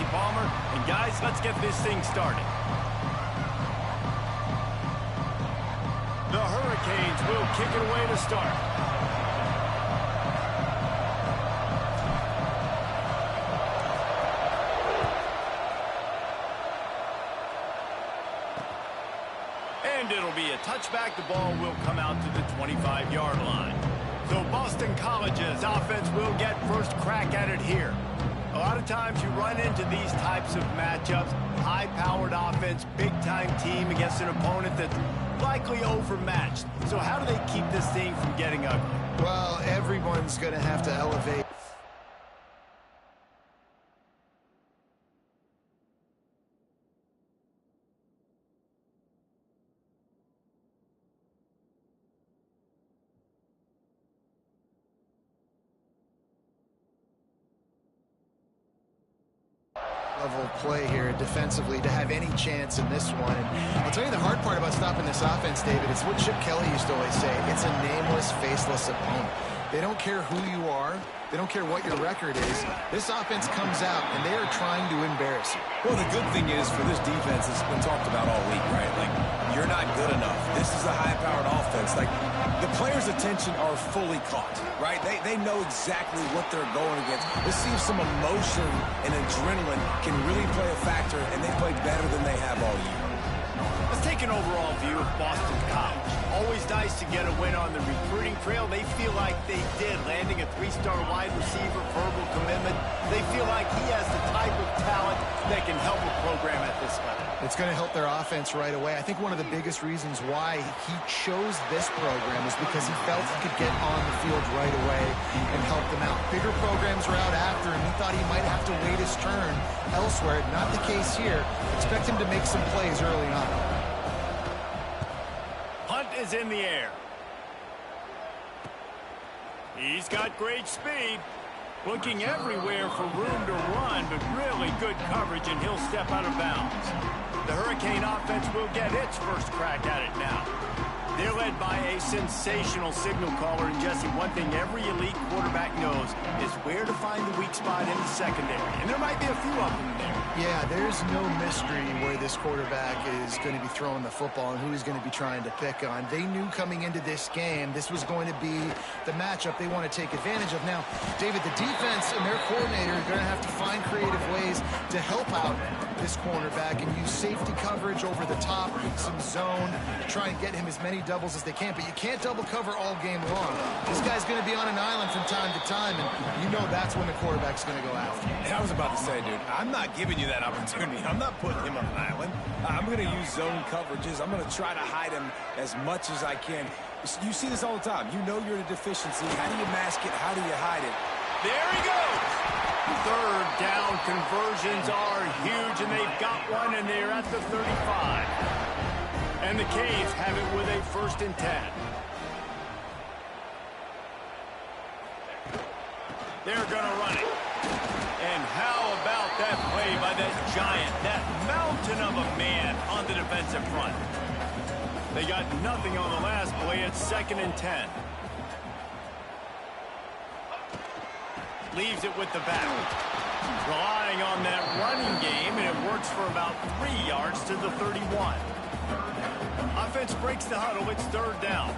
Palmer, and guys, let's get this thing started. The Hurricanes will kick it away to start. And it'll be a touchback. The ball will come out to the 25-yard line. So Boston College's offense will get first crack at it here. A lot of times you run into these types of matchups, high-powered offense, big-time team against an opponent that's likely overmatched. So how do they keep this thing from getting ugly? Well, everyone's going to have to elevate. Level of play here defensively to have any chance in this one. And I'll tell you the hard part about stopping this offense, David, it's what Chip Kelly used to always say. It's a nameless, faceless opponent. They don't care who you are. They don't care what your record is. This offense comes out, and they are trying to embarrass you. Well, the good thing is for this defense, it's been talked about all week, right? Like, you're not good enough. This is a high-powered offense. Like, the players' attention are fully caught, right? They know exactly what they're going against. Let's see if some emotion and adrenaline can really play a factor, and they play better than they have all year. Let's take an overall view of Boston College. Always nice to get a win on the recruiting trail. They feel like they did, landing a 3-star wide receiver, verbal commitment. They feel like he has the type of talent that can help a program at this level. It's going to help their offense right away. I think one of the biggest reasons why he chose this program is because he felt he could get on the field right away and help them out. Bigger programs are out after him. He thought he might have to wait his turn elsewhere. Not the case here. Expect him to make some plays early on. Hunt is in the air. He's got great speed. Looking everywhere for room to run, but really good coverage, and he'll step out of bounds. The Hurricane offense will get its first crack at it now. They're led by a sensational signal caller, and Jesse, one thing every elite quarterback knows is where to find the weak spot in the secondary, and there might be a few of them there. Yeah, there's no mystery where this quarterback is going to be throwing the football and who he's going to be trying to pick on. They knew coming into this game this was going to be the matchup they want to take advantage of. Now, David, the defense and their coordinator are going to have to find creative ways to help out this cornerback and use safety coverage over the top, some zone, try and get him as many doubles as they can. But you can't double cover all game long. This guy's going to be on an island from time to time, and you know that's when the quarterback's going to go after. I was about to say, dude, I'm not giving you that opportunity. I'm not putting him on an island. I'm going to use zone coverages. I'm going to try to hide him as much as I can. You see this all the time. You know you're in a deficiency. How do you mask it? How do you hide it? There he goes. Third down conversions are huge, and they've got one, and they're at the 35. And the Canes have it with a 1st and 10. They're going to run it. And how about that play by that giant, that mountain of a man on the defensive front? They got nothing on the last play. It's 2nd and 10. Leaves it with the back. Relying on that running game, and it works for about 3 yards to the 31. Offense breaks the huddle. It's 3rd down.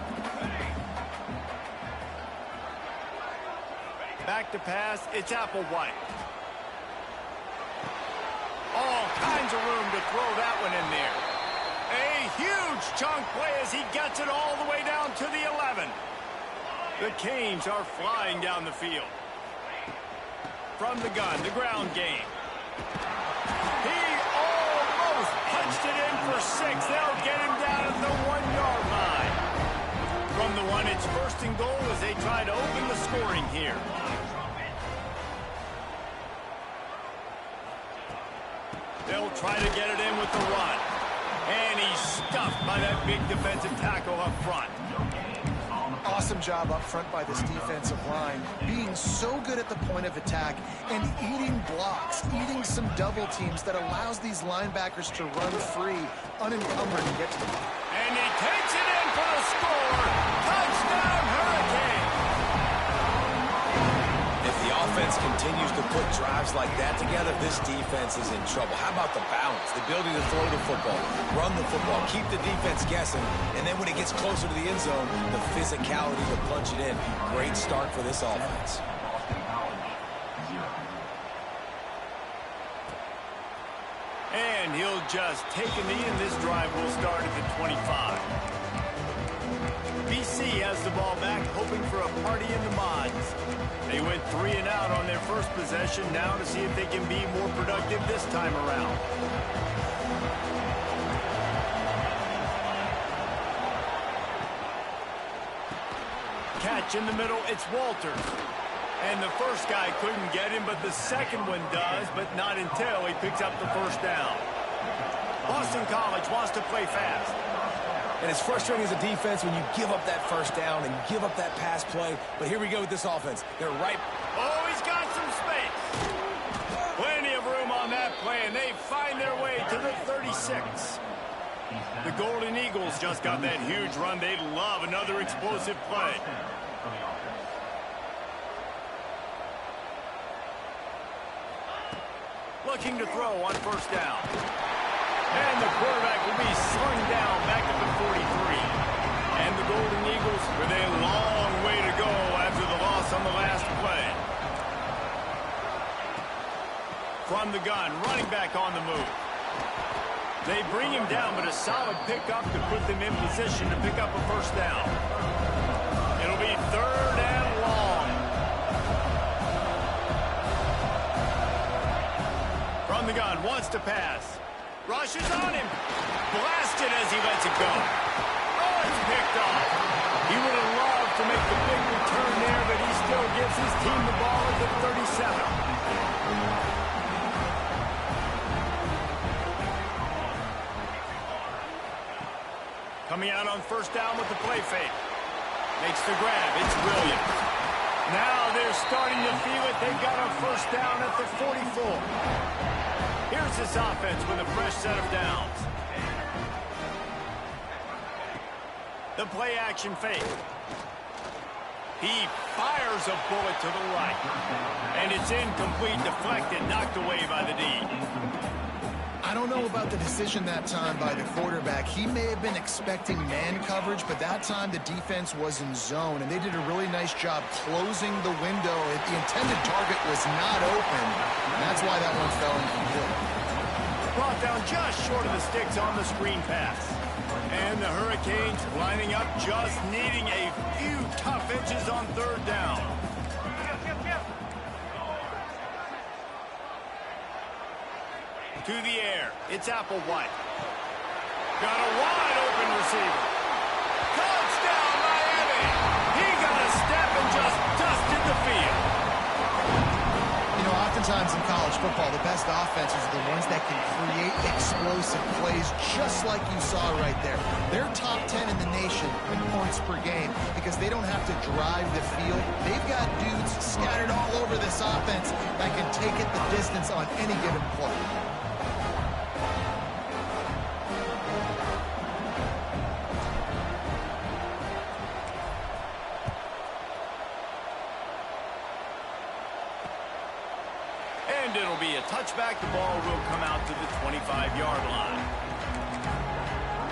Back to pass. It's Applewhite. All kinds of room to throw that one in there. A huge chunk play as he gets it all the way down to the 11. The Canes are flying down the field. From the gun, the ground game. He almost punched it in for 6. They'll get him down at the 1-yard line. From the 1, it's 1st and goal as they try to open the scoring here. They'll try to get it in with the run. And he's stuffed by that big defensive tackle up front. Awesome job up front by this defensive line, being so good at the point of attack and eating blocks, eating some double teams that allows these linebackers to run free, unencumbered, and get to the ball. And he takes it in for the score. Touchdown, Hurricane! If the offense continues to put drives like that together, this defense is in trouble. How about the balance, the ability to throw the football, run the football, keep the defense guessing, and then when it gets closer to the end zone, the physicality to punch it in. Great start for this offense. And he'll just take a knee, and this drive will start at the 25. BC has the ball back, hoping for a party in the mods. They went 3 and out on their first possession, now to see if they can be more productive this time around. Catch in the middle, it's Walters. And the first guy couldn't get him, but the second one does, but not until he picks up the first down. Boston College wants to play fast. And it's frustrating as a defense when you give up that first down and give up that pass play. But here we go with this offense. They're right. Oh, he's got some space. Plenty of room on that play, and they find their way to the 36. The Golden Eagles just got that huge run. They'd love another explosive play. Looking to throw on first down. And the quarterback will be slung down back at the 43. And the Golden Eagles with a long way to go after the loss on the last play. From the gun, running back on the move. They bring him down, but a solid pickup to put them in position to pick up a first down. It'll be 3rd and long. From the gun, wants to pass. Rushes on him. Blasted as he lets it go. Oh, it's picked off. He would have loved to make the big return there, but he still gives his team the ball at the 37. Coming out on first down with the play fake. Makes the grab. It's Williams. Now they're starting to feel it. They've got a first down at the 44. Here's this offense with a fresh set of downs. The play action fake. He fires a bullet to the right. And it's incomplete, deflected, knocked away by the D. I don't know about the decision that time by the quarterback. He may have been expecting man coverage, but that time the defense was in zone, and they did a really nice job closing the window. The intended target was not open, and that's why that one fell incomplete. Brought down just short of the sticks on the screen pass. And the Hurricanes lining up, just needing a few tough inches on 3rd down. To the air, it's Applewhite. Got a wide open receiver. Touchdown, Miami! He got a step and just dusted the field. You know, oftentimes in college football, the best offenses are the ones that can create explosive plays, just like you saw right there. They're top 10 in the nation in points per game because they don't have to drive the field. They've got dudes scattered all over this offense that can take it the distance on any given play. And it'll be a touchback. The ball will come out to the 25-yard line.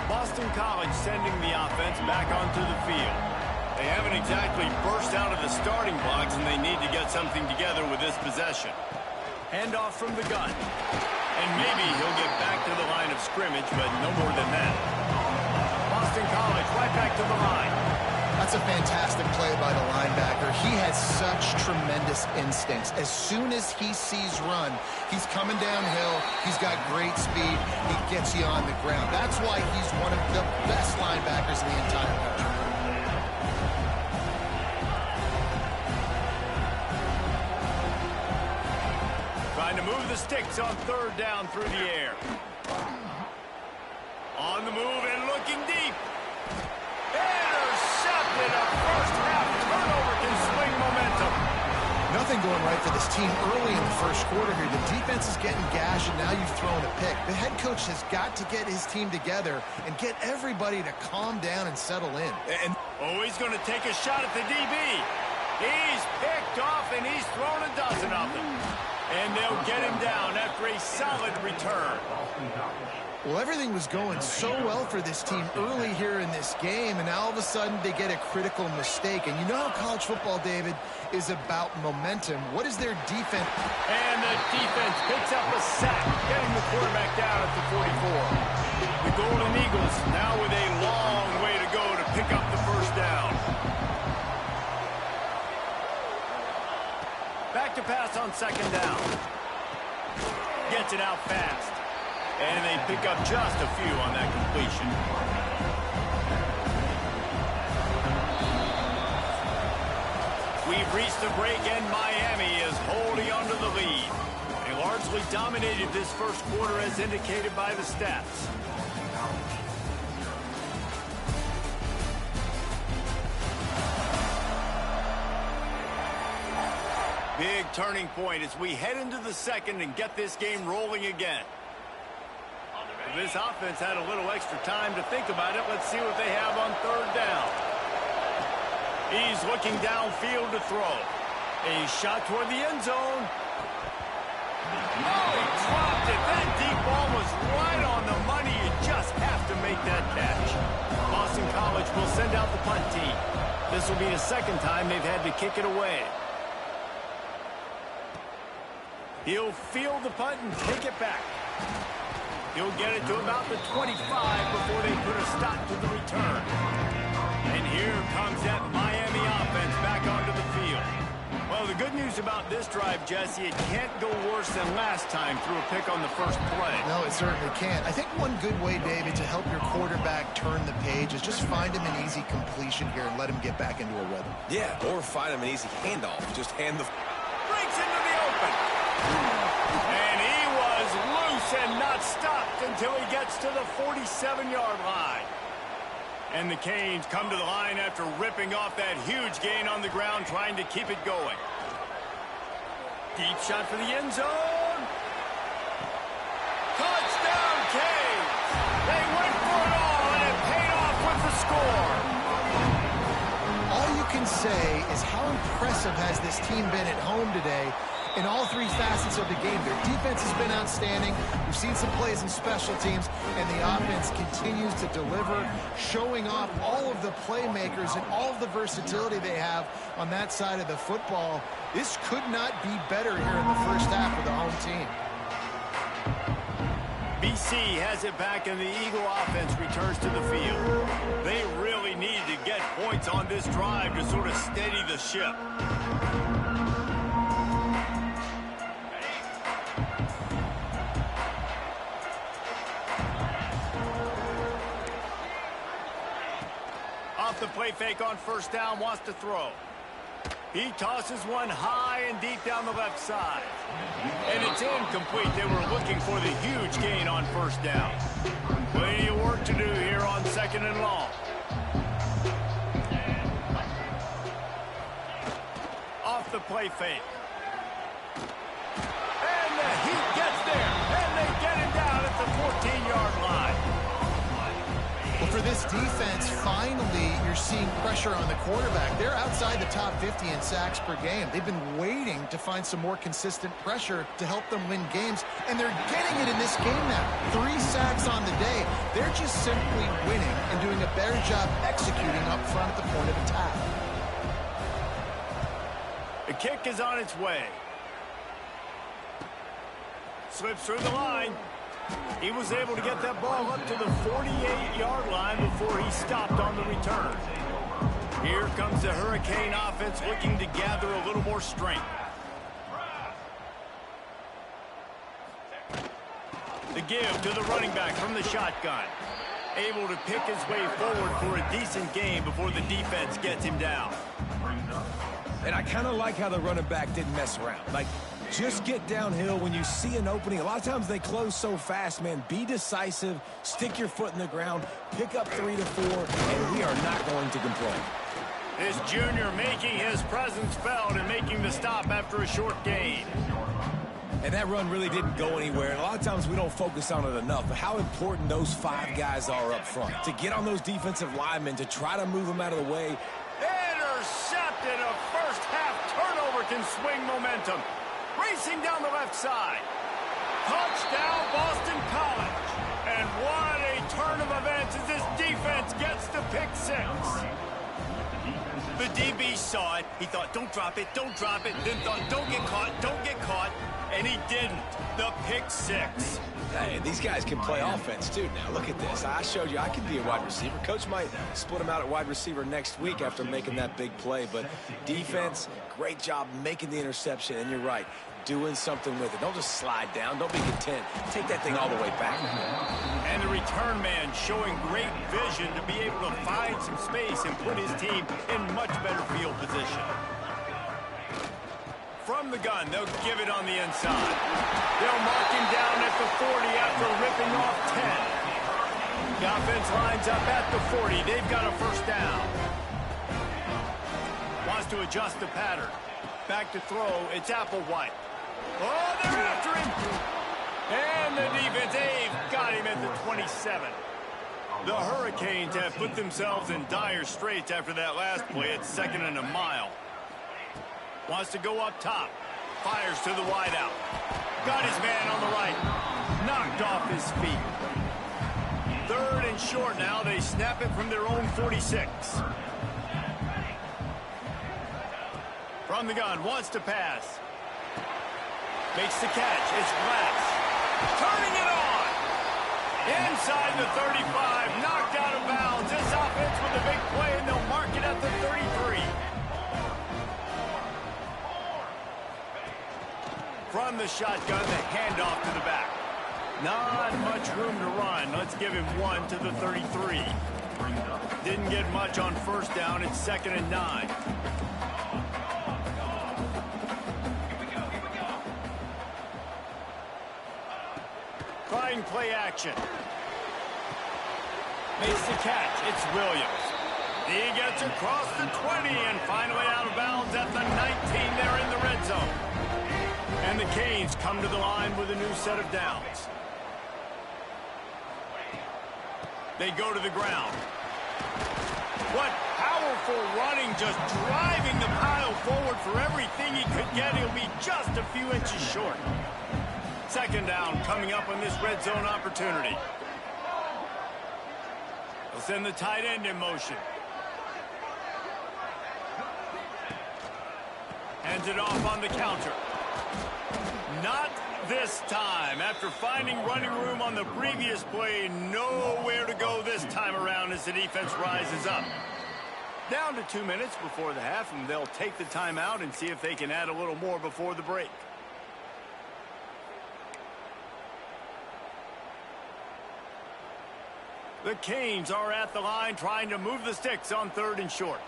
Boston College sending the offense back onto the field. They haven't exactly burst out of the starting blocks, and they need to get something together with this possession. Handoff from the gun. And maybe he'll get back to the line of scrimmage, but no more than that. Boston College right back to the line. That's a fantastic play by the linebacker. He has such tremendous instincts. As soon as he sees run, he's coming downhill. He's got great speed. He gets you on the ground. That's why he's one of the best linebackers in the entire country. Trying to move the sticks on 3rd down through the air. On the move and looking deep. Intercepted. A first-half turnover can swing momentum. Nothing going right for this team early in the first quarter here. The defense is getting gashed, and now you've thrown a pick. The head coach has got to get his team together and get everybody to calm down and settle in. Oh, he's going to take a shot at the DB. He's picked off, and he's thrown a dozen of them. And they'll get him down after a solid return. Well, everything was going so well for this team early here in this game, and now all of a sudden they get a critical mistake. And you know how college football, David, is about momentum. What is their defense? And the defense picks up a sack, getting the quarterback down at the 44. The Golden Eagles now with a long way to go to pick up the first down. Back to pass on second down. Gets it out fast. And they pick up just a few on that completion. We've reached the break, and Miami is holding on to the lead. They largely dominated this first quarter as indicated by the stats. Big turning point as we head into the second and get this game rolling again. This offense had a little extra time to think about it. Let's see what they have on third down. He's looking downfield to throw. A shot toward the end zone. Oh, he dropped it. That deep ball was right on the money. You just have to make that catch. Boston College will send out the punt team. This will be the second time they've had to kick it away. He'll field the punt and take it back. He'll get it to about the 25 before they put a stop to the return. And here comes that Miami offense back onto the field. Well, the good news about this drive, Jesse, it can't go worse than last time through a pick on the first play. No, it certainly can't. I think one good way, David, to help your quarterback turn the page is just find him an easy completion here and let him get back into a rhythm. Yeah, or find him an easy handoff. Just hand the... Breaks into the open. And he was loose and not stopped until he gets to the 47-yard line. And the Canes come to the line after ripping off that huge gain on the ground, trying to keep it going. Deep shot for the end zone. Touchdown, Canes! They went for it all, and it paid off with the score. All you can say is how impressive has this team been at home today in all three facets of the game. Their defense has been outstanding. We've seen some plays in special teams, and the offense continues to deliver, showing off all of the playmakers and all of the versatility they have on that side of the football. This could not be better here in the first half with the home team. BC has it back, and the Eagle offense returns to the field. They really need to get points on this drive to sort of steady the ship. Off the play fake on first down, wants to throw. He tosses one high and deep down the left side. And it's incomplete. They were looking for the huge gain on first down. Plenty of work to do here on second and long. Off the play fake. And the Heat gets there. And they get him down at the 14-yard line. Well, for this defense, finally, you're seeing pressure on the quarterback. They're outside the top 50 in sacks per game. They've been waiting to find some more consistent pressure to help them win games, and they're getting it in this game now. 3 sacks on the day. They're just simply winning and doing a better job executing up front at the point of attack. The kick is on its way. Slips through the line. He was able to get that ball up to the 48-yard line before he stopped on the return. Here comes the Hurricane offense looking to gather a little more strength. The give to the running back from the shotgun. Able to pick his way forward for a decent gain before the defense gets him down. And I kind of like how the running back didn't mess around. Like, just get downhill when you see an opening. A lot of times they close so fast, man. Be decisive, stick your foot in the ground, pick up 3 to 4, and we are not going to complain. This junior making his presence felt and making the stop after a short gain. And that run really didn't go anywhere. And a lot of times we don't focus on it enough, but how important those 5 guys are up front. To get on those defensive linemen, to try to move them out of the way. Intercepted, a first can swing momentum. Racing down the left side. Touchdown, Boston College. And what a turn of events as this defense gets the pick six. The DB saw it. He thought, don't drop it, don't drop it. Then thought, don't get caught, don't get caught. And he didn't. The pick six. Hey, these guys can play offense, too. Now, look at this. I showed you I can be a wide receiver. Coach might split him out at wide receiver next week after making that big play. But defense, great job making the interception. And you're right, doing something with it. Don't just slide down. Don't be content. Take that thing all the way back. And the return man showing great vision to be able to find some space and put his team in much better field position. From the gun, they'll give it on the inside. They'll mark him down at the 40 after ripping off 10. The offense lines up at the 40. They've got a first down. Wants to adjust the pattern. Back to throw. It's Applewhite. Oh, they're after him. And the defense, they've got him at the 27. The Hurricanes have put themselves in dire straits after that last play. It's 2nd and a mile. Wants to go up top. Fires to the wideout. Got his man on the right. Knocked off his feet. 3rd and short now. They snap it from their own 46. From the gun. Wants to pass. Makes the catch. It's Glass. Turning it on. Inside the 35. Knocked out of bounds. This offense with a big play, and they'll mark it at the 33. From the shotgun, the handoff to the back. Not much room to run. Let's give him one to the 33. Didn't get much on first down. It's 2nd and 9. Trying play action. Makes the catch. It's Williams. He gets across the 20 and finally out of bounds at the 19. They're in the red zone. And the Canes come to the line with a new set of downs. They go to the ground. What powerful running, just driving the pile forward for everything he could get. He'll be just a few inches short. 2nd down coming up on this red zone opportunity. They'll send the tight end in motion. Hands it off on the counter. Not this time. After finding running room on the previous play, nowhere to go this time around as the defense rises up. Down to 2 minutes before the half, and they'll take the timeout and see if they can add a little more before the break. The Canes are at the line trying to move the sticks on 3rd and short.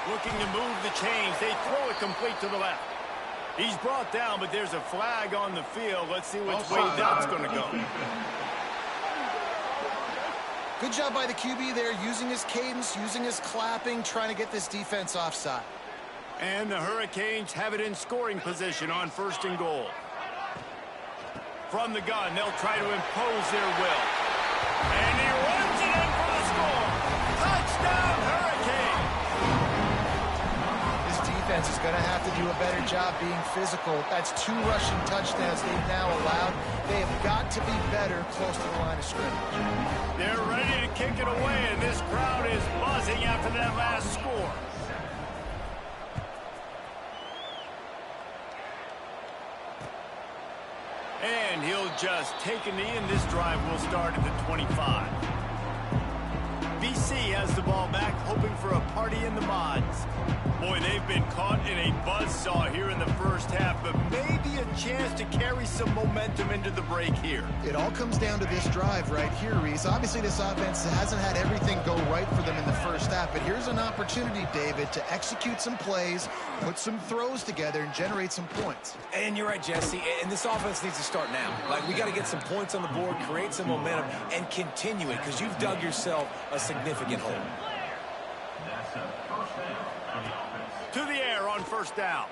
Looking to move the chains. They throw it complete to the left. He's brought down, but there's a flag on the field. Let's see which way that's going to go. Good job by the QB there, using his cadence, using his clapping, trying to get this defense offside. And the Hurricanes have it in scoring position on 1st and goal. From the gun, they'll try to impose their will. And he runs it in for the score. Touchdown, Hurricane! This defense is going to have to do a better job being physical. That's 2 rushing touchdowns they've now allowed. They have got to be better close to the line of scrimmage. They're ready to kick it away, and this crowd is buzzing after that last score. And he'll just take a knee, and this drive will start at the 25. BC has the ball back, hoping for a party in the mods. Boy, they've been caught in a buzzsaw here in the first half, but maybe a chance to carry some momentum into the break here. It all comes down to this drive right here, Reese. Obviously, this offense hasn't had everything go right for them in the first half, but here's an opportunity, David, to execute some plays, put some throws together, and generate some points. And you're right, Jesse, and this offense needs to start now. Like, we got to get some points on the board, create some momentum, and continue it, because you've dug yourself a significant hole. To the air on 1st down.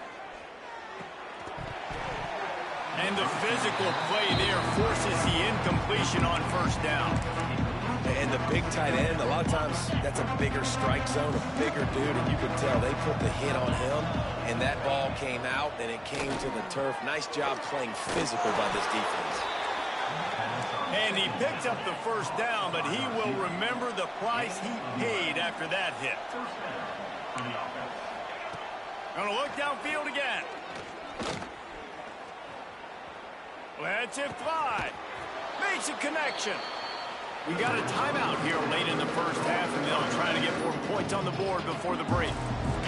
And the physical play there forces the incompletion on 1st down. And the big tight end, a lot of times that's a bigger strike zone, a bigger dude, and you can tell they put the hit on him, and that ball came out, and it came to the turf. Nice job playing physical by this defense. And he picks up the first down, but he will remember the price he paid after that hit. Gonna look downfield again. Lets it fly. Makes a connection. We got a timeout here late in the first half, and they'll try to get more points on the board before the break.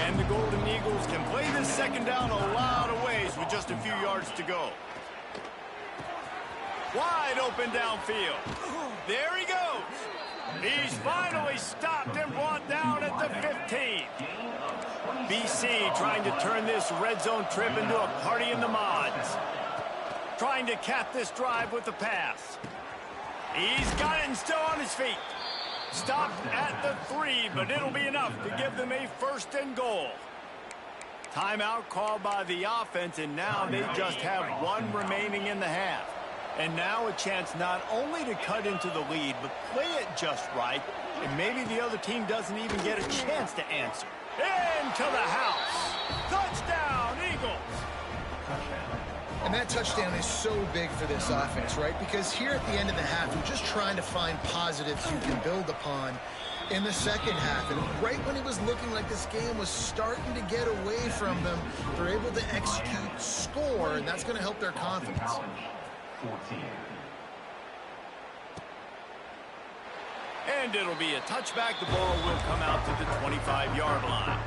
And the Golden Eagles can play this second down a lot of ways with just a few yards to go. Wide open downfield. There he goes. He's finally stopped and brought down at the 15. BC trying to turn this red zone trip into a party in the mods. Trying to cap this drive with the pass. He's got it and still on his feet. Stopped at the 3, but it'll be enough to give them a 1st and goal. Timeout called by the offense, and now they just have 1 remaining in the half. And now a chance not only to cut into the lead, but play it just right, and maybe the other team doesn't even get a chance to answer. Into the house. Touchdown, Eagles. And that touchdown is so big for this offense, right? Because here at the end of the half, you're just trying to find positives you can build upon in the second half. And right when it was looking like this game was starting to get away from them, they're able to execute, score, and that's going to help their confidence. And it'll be a touchback. The ball will come out to the 25-yard line.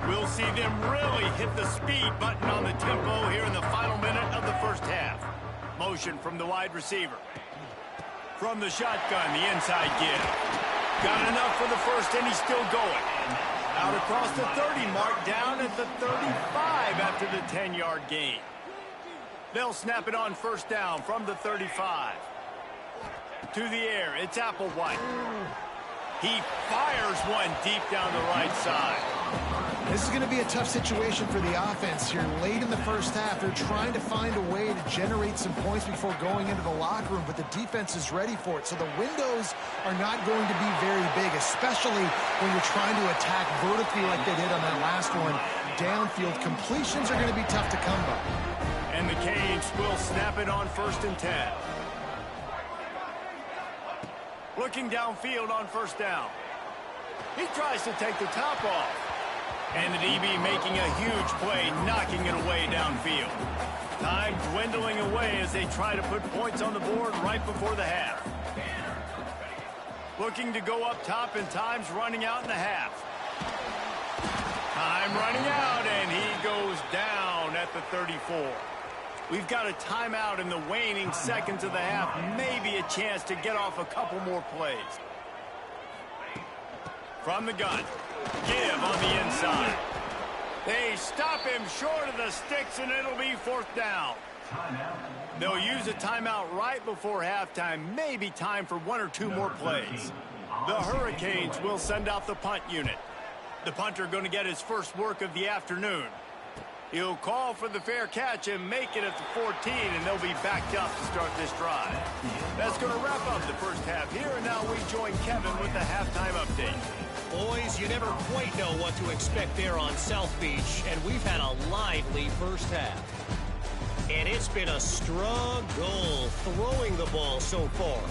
We'll see them really hit the speed button on the tempo here in the final minute of the first half. Motion from the wide receiver. From the shotgun, the inside give. Got enough for the first, and he's still going. Out across the 30 mark, down at the 35 after the 10-yard gain. They'll snap it on first down from the 35. To the air, it's Applewhite. He fires one deep down the right side. This is going to be a tough situation for the offense here. Late in the first half, they're trying to find a way to generate some points before going into the locker room, but the defense is ready for it. So the windows are not going to be very big, especially when you're trying to attack vertically like they did on that last one. Downfield completions are going to be tough to come by. And the Canes will snap it on 1st and 10. Looking downfield on first down. He tries to take the top off. And the DB making a huge play, knocking it away downfield. Time dwindling away as they try to put points on the board right before the half. Looking to go up top, and time's running out in the half. Time running out, and he goes down at the 34. We've got a timeout in the waning seconds of the half. Maybe a chance to get off a couple more plays. From the gun. Give on the inside. They stop him short of the sticks, and it'll be 4th down. They'll use a timeout right before halftime. Maybe time for 1 or 2 more plays. The Hurricanes will send out the punt unit. The punter going to get his first work of the afternoon. He'll call for the fair catch and make it at the 14, and they'll be backed up to start this drive. That's going to wrap up the first half here, and now we join Kevin with the halftime update. Boys, you never quite know what to expect there on South Beach, and we've had a lively first half. And it's been a struggle throwing the ball so far.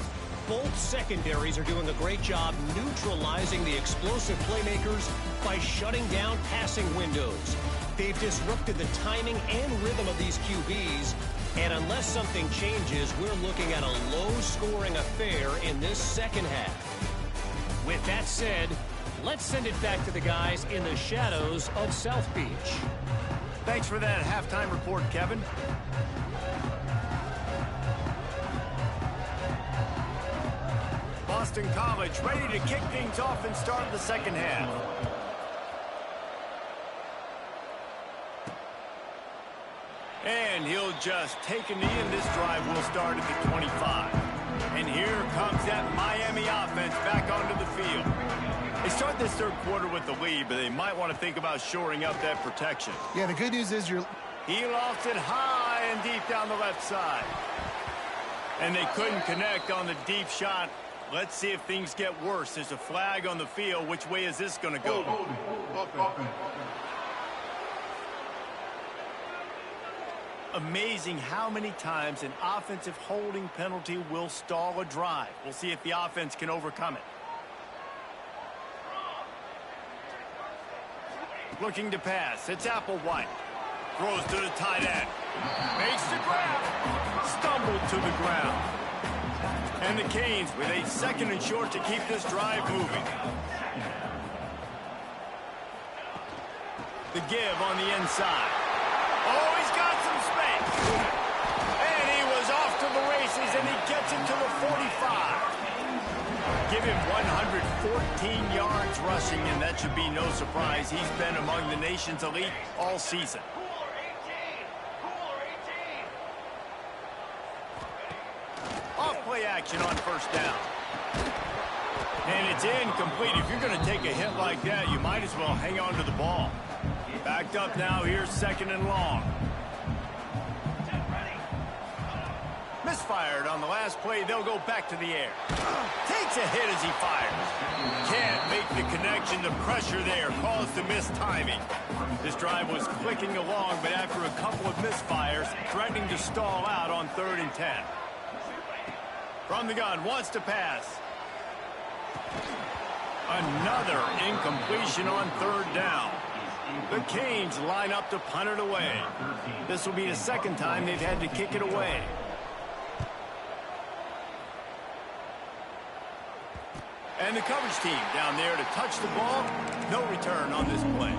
Both secondaries are doing a great job neutralizing the explosive playmakers by shutting down passing windows. They've disrupted the timing and rhythm of these QBs, and unless something changes, we're looking at a low-scoring affair in this second half. With that said, let's send it back to the guys in the shadows of South Beach. Thanks for that halftime report, Kevin. Boston College ready to kick things off and start the second half. And he'll just take a knee, and this drive will start at the 25. And here comes that Miami offense back onto the field. They start this third quarter with the lead, but they might want to think about shoring up that protection. Yeah, the good news is He lost it high and deep down the left side. And they couldn't connect on the deep shot Let's see if things get worse. There's a flag on the field. Which way is this going to go? Amazing how many times an offensive holding penalty will stall a drive. We'll see if the offense can overcome it. Looking to pass. It's Applewhite. Throws to the tight end. Makes the grab. Stumbled to the ground. And the Canes with a 2nd and short to keep this drive moving. The give on the inside. Oh, he's got some space. And he was off to the races, and he gets it to the 45. Give him 114 yards rushing, and that should be no surprise. He's been among the nation's elite all season. Off-play action on 1st down. And it's incomplete. If you're going to take a hit like that, you might as well hang on to the ball. Backed up now. Here's 2nd and long. Misfired on the last play. They'll go back to the air. Takes a hit as he fires. Can't make the connection. The pressure there caused the missed timing. This drive was clicking along, but after a couple of misfires, threatening to stall out on 3rd and 10. From the gun, wants to pass. Another incompletion on 3rd down. The Canes line up to punt it away. This will be the 2nd time they've had to kick it away. And the coverage team down there to touch the ball. No return on this play.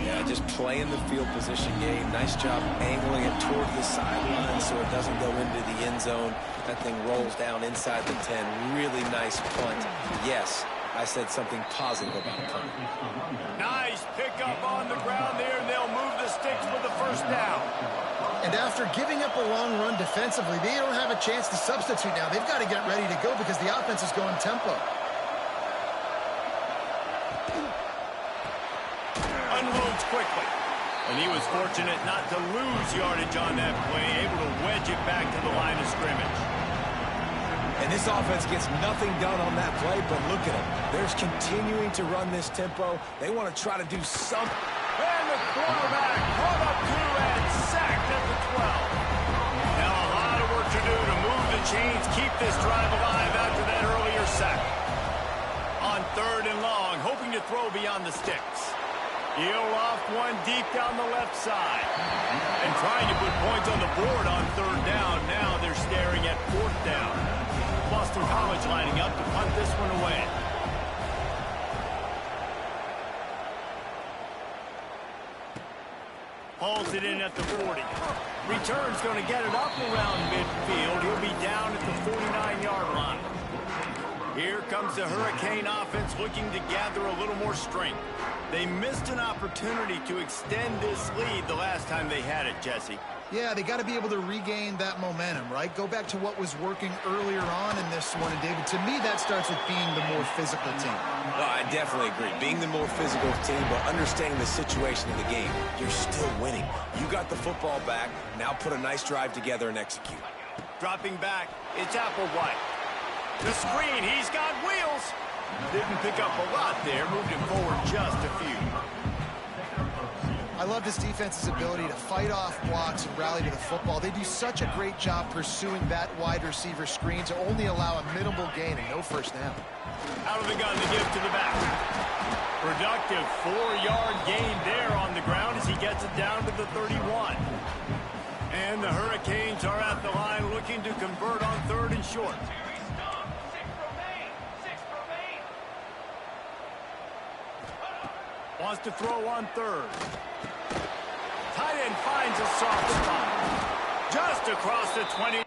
Yeah, just playing the field position game. Nice job angling it toward the sideline so it doesn't go into the end zone. That thing rolls down inside the 10. Really nice punt. Yes, I said something positive about punt. Nice pickup on the ground there, and they'll move the sticks for the 1st down. And after giving up a long run defensively, they don't have a chance to substitute now. They've got to get ready to go because the offense is going tempo. Unloads quickly. And he was fortunate not to lose yardage on that play, able to wedge it back to the line of scrimmage. And this offense gets nothing done on that play, but look at them. They're continuing to run this tempo. They want to try to do something. And the quarterback caught up to and sacked at the 12. Now a lot of work to do to move the chains, keep this drive alive after that earlier sack. On 3rd and long, hoping to throw beyond the sticks. He'll off one deep down the left side. And trying to put points on the board on 3rd down. Now they're staring at 4th down. Boston College lining up to punt this one away. Hauls it in at the 40. Return's going to get it up around midfield. He'll be down at the 49-yard line. Here comes the Hurricane offense looking to gather a little more strength. They missed an opportunity to extend this lead the last time they had it, Jesse. Yeah, they got to be able to regain that momentum, right? Go back to what was working earlier on in this one. And, David, to me, that starts with being the more physical team. No, I definitely agree. Being the more physical team, but understanding the situation of the game. You're still winning. You got the football back. Now put a nice drive together and execute. Dropping back, it's Applewhite. The screen, he's got wheels. Didn't pick up a lot there, moved him forward just a few. I love this defense's ability to fight off blocks and rally to the football. They do such a great job pursuing that wide receiver screen to only allow a minimal gain and no 1st down. Out of the gun, the give to the back. Productive 4-yard gain there on the ground as he gets it down to the 31. And the Hurricanes are at the line looking to convert on 3rd and short. Wants to throw on 3rd. Tight end finds a soft spot. Just across the 20.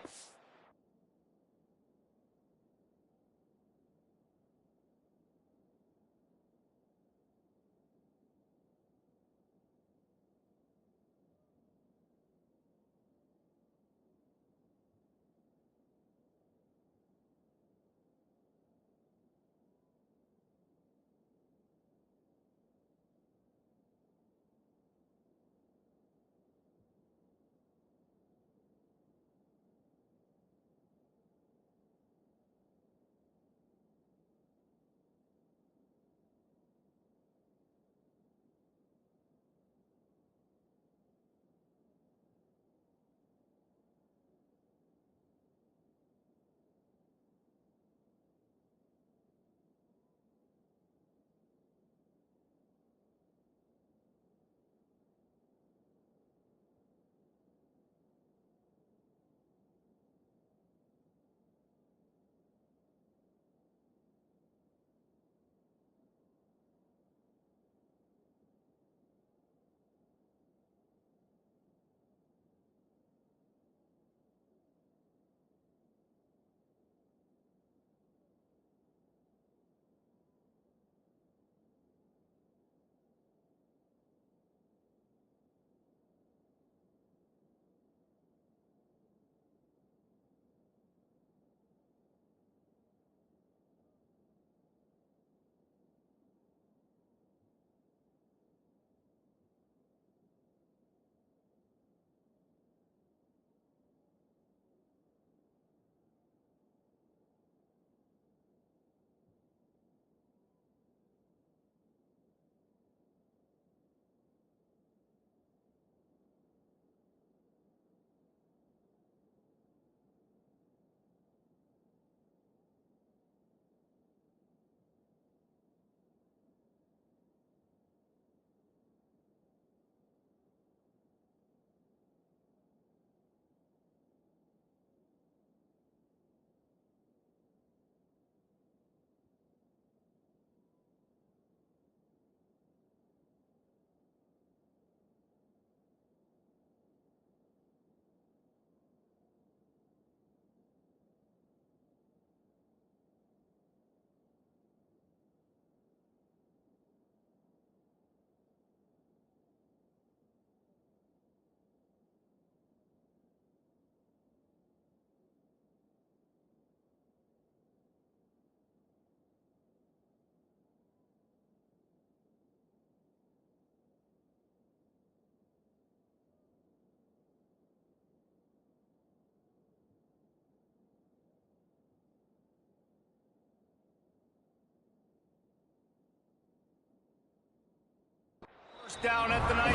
down at the 19.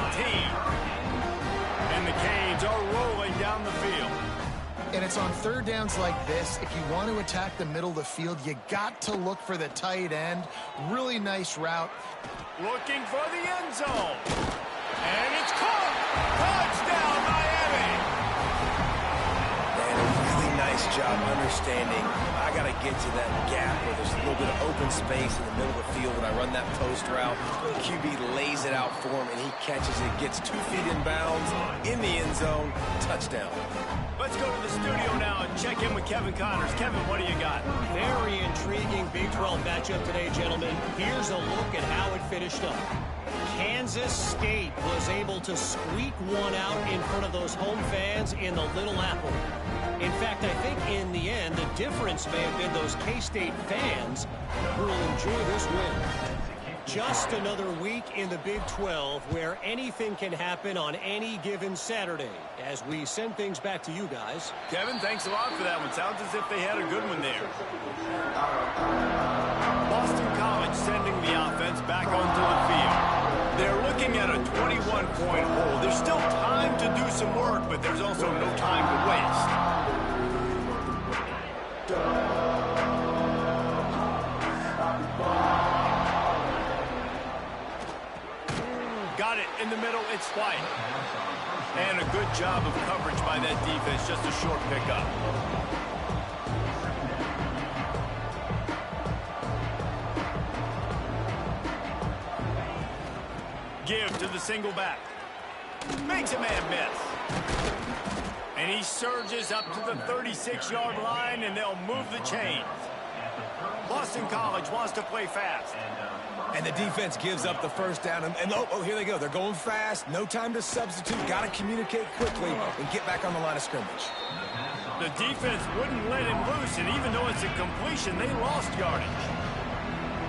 And the Canes are rolling down the field. And it's on third downs like this. If you want to attack the middle of the field, you got to look for the tight end. Really nice route. Looking for the end zone. And it's caught. Touchdown, Miami. And a really nice job understanding I got to get to that gap where there's a little bit of open space in the middle of the field when I run that post route. The QB lays it out for him, and he catches it, gets 2 feet in bounds, in the end zone, touchdown. Let's go to the studio now and check in with Kevin Connors. Kevin, what do you got? Very intriguing Big 12 matchup today, gentlemen. Here's a look at how it finished up. Kansas State was able to squeak one out in front of those home fans in the Little Apple. In fact, I think in the end, the difference may have been those K-State fans who will enjoy this win. Just another week in the Big 12 where anything can happen on any given Saturday. As we send things back to you guys. Kevin, thanks a lot for that one. Sounds as if they had a good one there. Boston College sending the offense back onto the field. They're looking at a 21-point hole. There's still time to do some work, but there's also no time to waste. Got it in the middle. It's White. And a good job of coverage by that defense. Just a short pickup. Give to the single back. Makes a man miss. And he surges up to the 36-yard line, and they'll move the chains. Boston College wants to play fast. And the defense gives up the first down. And oh, here they go. They're going fast. No time to substitute. Got to communicate quickly and get back on the line of scrimmage. The defense wouldn't let him loose, and even though it's a completion, they lost yardage.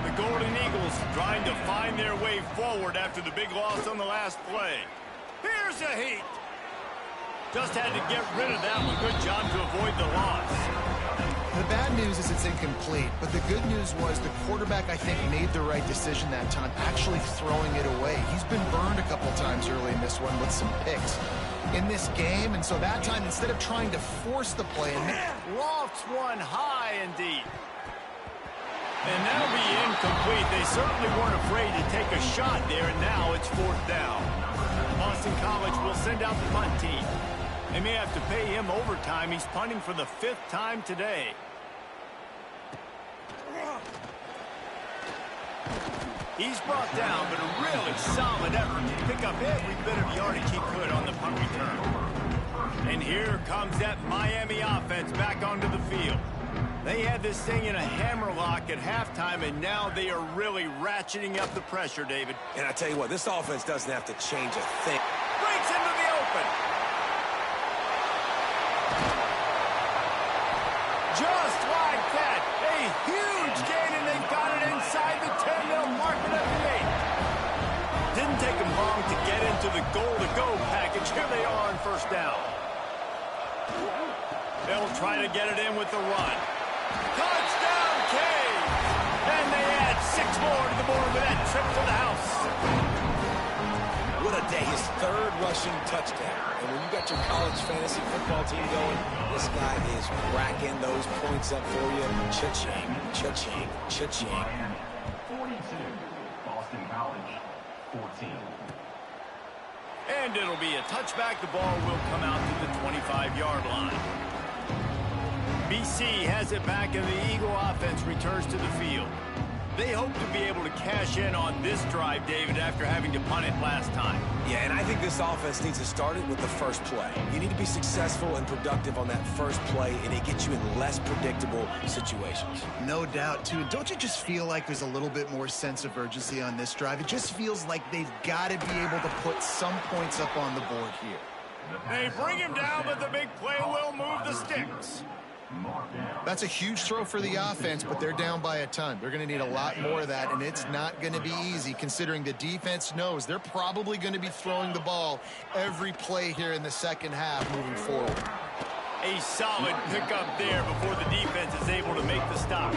The Golden Eagles trying to find their way forward after the big loss on the last play. Here's a heat. Just had to get rid of that one. Good job to avoid the loss. The bad news is it's incomplete, but the good news was the quarterback, I think, made the right decision that time, actually throwing it away. He's been burned a couple times early in this one with some picks in this game, and so that time, instead of trying to force the play, lofts one high and deep. And that'll be incomplete. They certainly weren't afraid to take a shot there, and now it's 4th down. Boston College will send out the punt team. They may have to pay him overtime. He's punting for the 5th time today. He's brought down, but a really solid effort to pick up every bit of yardage he could on the punt return. And here comes that Miami offense back onto the field. They had this thing in a hammerlock at halftime, and now they are really ratcheting up the pressure, David. And I tell you what, this offense doesn't have to change a thing. Breaks into the open. Just like that, a huge gain, and they've got it inside the 10. They'll mark it at the 8. Didn't take them long to get into the goal-to-go package. Here they are on 1st down. They'll try to get it in with the run. Touchdown, Canes! And they add 6 more to the board with that trip to the house. What a day. His 3rd rushing touchdown. And when you got your college fantasy football team going, this guy is racking those points up for you. Cha-ching, cha-ching, cha-ching. 42, Boston College, 14. And it'll be a touchback. The ball will come out to the 25-yard line. BC has it back, and the Eagle offense returns to the field. They hope to be able to cash in on this drive, David, after having to punt it last time. Yeah, and I think this offense needs to start it with the first play. You need to be successful and productive on that first play, and it gets you in less predictable situations. no doubt, too. Don't you just feel like there's a little bit more sense of urgency on this drive? It just feels like they've got to be able to put some points up on the board here. They bring him down, but the big play will move the sticks. That's a huge throw for the offense, but they're down by a ton. They're going to need a lot more of that, and it's not going to be easy considering the defense knows they're probably going to be throwing the ball every play here in the second half moving forward. A solid pickup there before the defense is able to make the stop.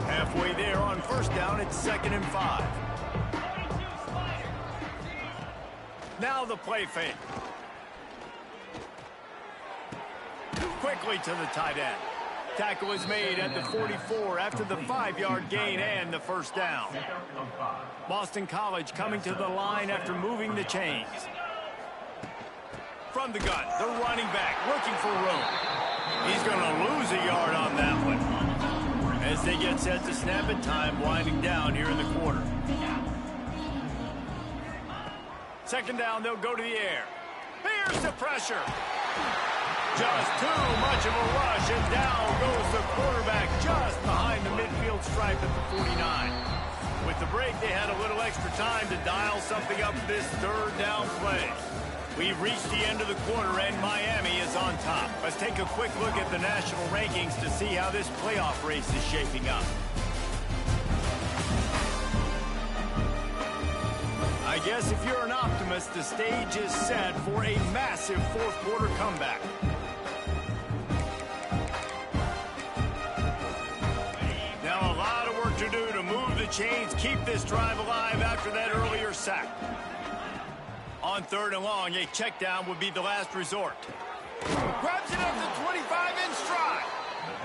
Halfway there on 1st down, it's 2nd and 5. Now the play fake. Quickly to the tight end. Tackle is made at the 44 after the 5-yard gain and the first down. Boston College coming to the line after moving the chains. From the gun, the running back looking for room. He's going to lose a yard on that one. As they get set to snap it, time winding down here in the quarter. Second down, they'll go to the air. Here's the pressure. Just too much of a rush, and down goes the quarterback just behind the midfield stripe at the 49. With the break, they had a little extra time to dial something up this third down play. We've reached the end of the quarter, and Miami is on top. Let's take a quick look at the national rankings to see how this playoff race is shaping up. I guess if you're an optimist, the stage is set for a massive fourth-quarter comeback. Now a lot of work to do to move the chains, keep this drive alive after that earlier sack. On third and long, a check down would be the last resort. Grabs it up the 25 in stride.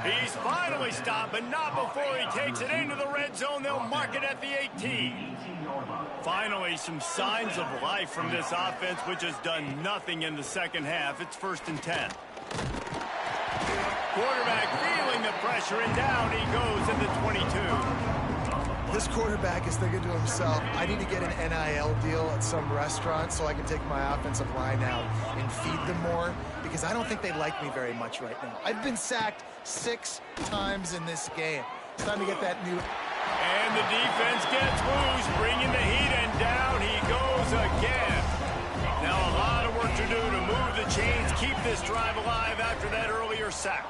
He's finally stopped, but not before he takes it into the red zone. They'll mark it at the 18. Finally, some signs of life from this offense, which has done nothing in the second half. It's 1st and 10. Quarterback feeling the pressure, and down he goes at the 22. This quarterback is thinking to himself, I need to get an NIL deal at some restaurant so I can take my offensive line out and feed them more, because I don't think they like me very much right now. I've been sacked 6 times in this game. It's time to get that new... And the defense gets loose, bringing the heat, and down he goes again. Now a lot of work to do to move the chains, keep this drive alive after that earlier sack.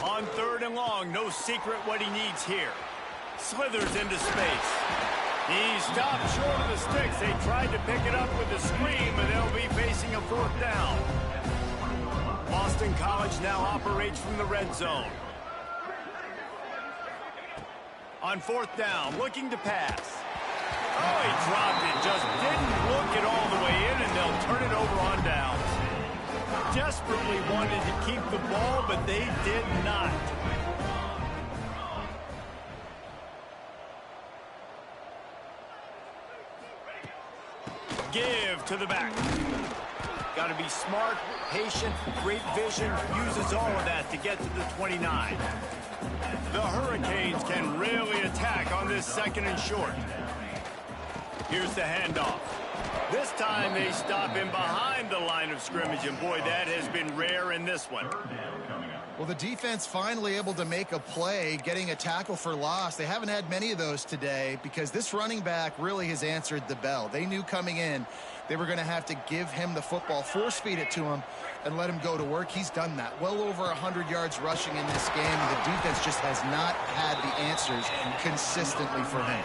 On third and long, no secret what he needs here. Slithers into space. He stopped short of the sticks. They tried to pick it up with a screen, but they'll be facing a 4th down. Boston College now operates from the red zone. On 4th down, looking to pass. Oh, he dropped it. Just didn't look it all the way in, and they'll turn it over on downs. Desperately wanted to keep the ball, but they did not. Give to the back. Got to be smart, patient, great vision, uses all of that to get to the 29. The Hurricanes can really attack on this 2nd and short. Here's the handoff. This time they stop him behind the line of scrimmage, and boy, that has been rare in this one. Well, the defense finally able to make a play, getting a tackle for loss. They haven't had many of those today because this running back really has answered the bell. They knew coming in they were going to have to give him the football, force feed it to him, and let him go to work. He's done that. Well over 100 yards rushing in this game. The defense just has not had the answers consistently for him.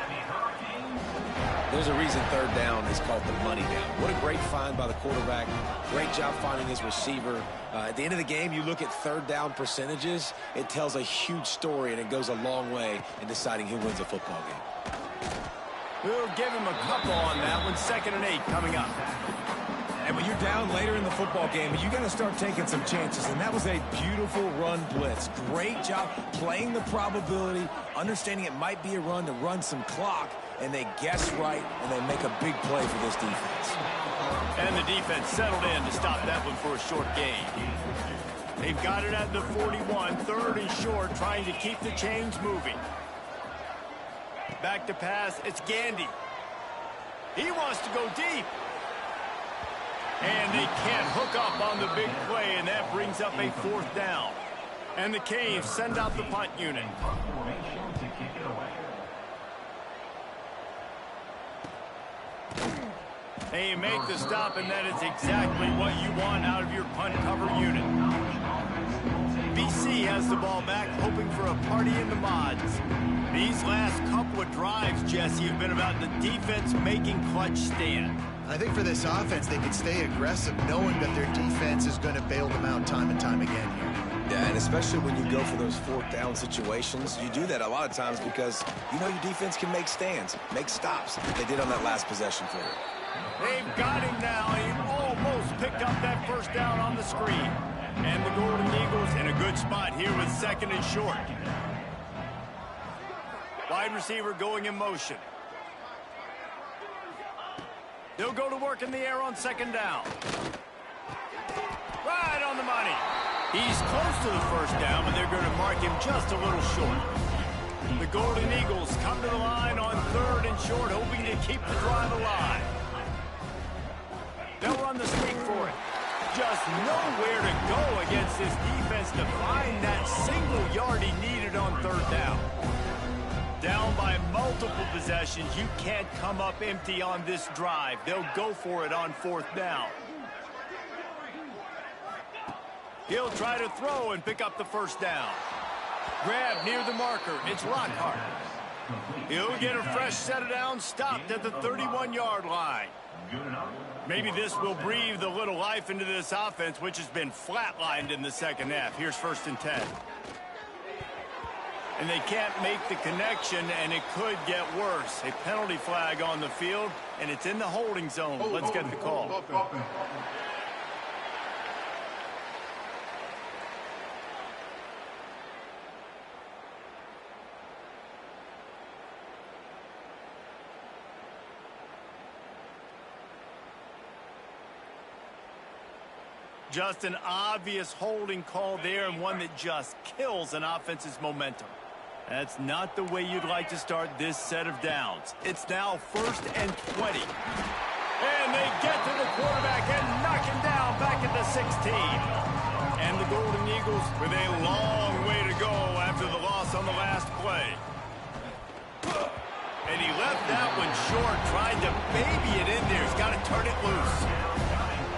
There's a reason third down is called the money down. What a great find by the quarterback. Great job finding his receiver. At the end of the game, you look at third down percentages. It tells a huge story, and it goes a long way in deciding who wins a football game. We'll give him a couple on that one. 2nd and 8 coming up. And when you're down later in the football game, you got to start taking some chances. And that was a beautiful run blitz. Great job playing the probability, understanding it might be a run to run some clock, and they guess right, and they make a big play for this defense. And the defense settled in to stop that one for a short gain. They've got it at the 41, 3rd and short, trying to keep the chains moving. Back to pass, it's Gandy. He wants to go deep. And they can't hook up on the big play, and that brings up a 4th down. And the Canes send out the punt unit. And you make the stop, and that is exactly what you want out of your punt cover unit. BC has the ball back, hoping for a party in the mods. These last couple of drives, Jesse, have been about the defense making clutch stand. I think for this offense, they can stay aggressive knowing that their defense is going to bail them out time and time again here. Yeah, and especially when you go for those 4th down situations, you do that a lot of times because you know your defense can make stands, make stops. They did on that last possession for you. They've got him now. He almost picked up that first down on the screen. And the Golden Eagles in a good spot here with second and short. Wide receiver going in motion. They'll go to work in the air on second down. Right on the money. He's close to the first down, but they're going to mark him just a little short. The Golden Eagles come to the line on third and short, hoping to keep the drive alive. They'll run the swing for it. Just nowhere to go against this defense to find that single yard he needed on third down. Down by multiple possessions, you can't come up empty on this drive. They'll go for it on fourth down. He'll try to throw and pick up the first down. Grab near the marker. It's Lockhart. He'll get a fresh set of downs, stopped at the 31-yard line. Maybe this will breathe a little life into this offense, which has been flatlined in the second half. Here's 1st and 10. And they can't make the connection, and it could get worse. A penalty flag on the field, and it's in the holding zone. Let's get the call. Just an obvious holding call there, and one that just kills an offense's momentum. That's not the way you'd like to start this set of downs. It's now 1st and 20. And they get to the quarterback and knock him down back at the 16. And the Golden Eagles with a long way to go after the loss on the last play. And he left that one short, trying to baby it in there. He's got to turn it loose.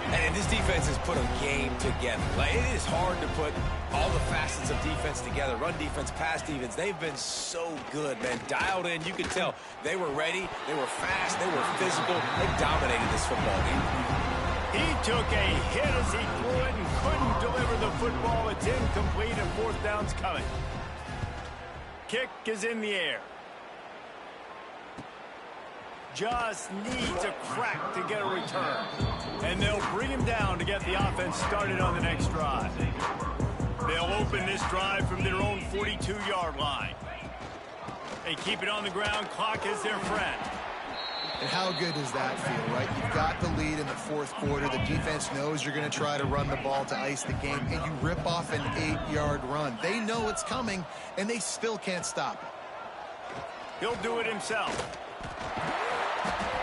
And this defense has put a game together. Like, it is hard to put all the facets of defense together. Run defense, pass defense. They've been so good, man. Dialed in. You could tell they were ready. They were fast. They were physical. They dominated this football game. He took a hit as he threw it and couldn't deliver the football. It's incomplete, and fourth down's coming. Kick is in the air. Just needs a crack to get a return. And they'll bring him down to get the offense started on the next drive. They'll open this drive from their own 42-yard line. They keep it on the ground. Clock is their friend. And how good does that feel, right? You've got the lead in the fourth quarter. The defense knows you're going to try to run the ball to ice the game, and you rip off an 8-yard run. They know it's coming, and they still can't stop it. He'll do it himself.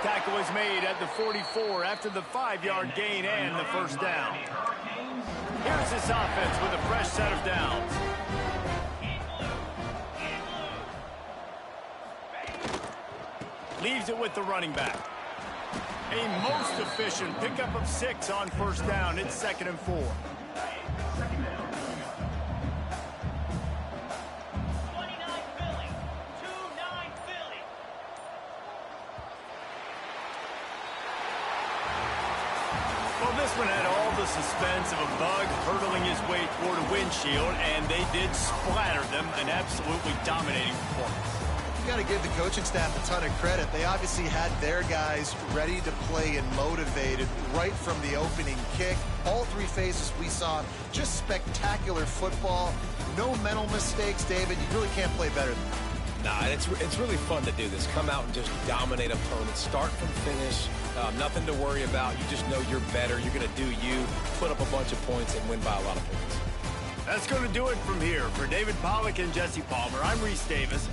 Tackle is made at the 44 after the 5-yard gain and the first down. Here's this offense with a fresh set of downs. Leaves it with the running back. A most efficient pickup of 6 on first down. It's 2nd and 4. This one had all the suspense of a bug hurtling his way toward a windshield, and they did splatter them. An absolutely dominating performance. You got to give the coaching staff a ton of credit. They obviously had their guys ready to play and motivated right from the opening kick. All 3 phases we saw, just spectacular football. No mental mistakes, David. You really can't play better than that. Nah, it's really fun to do this. Come out and just dominate opponents. Start from finish. Nothing to worry about. You just know you're better. You're going to do you, put up a bunch of points, and win by a lot of points. That's going to do it from here. For David Pollack and Jesse Palmer, I'm Reese Davis.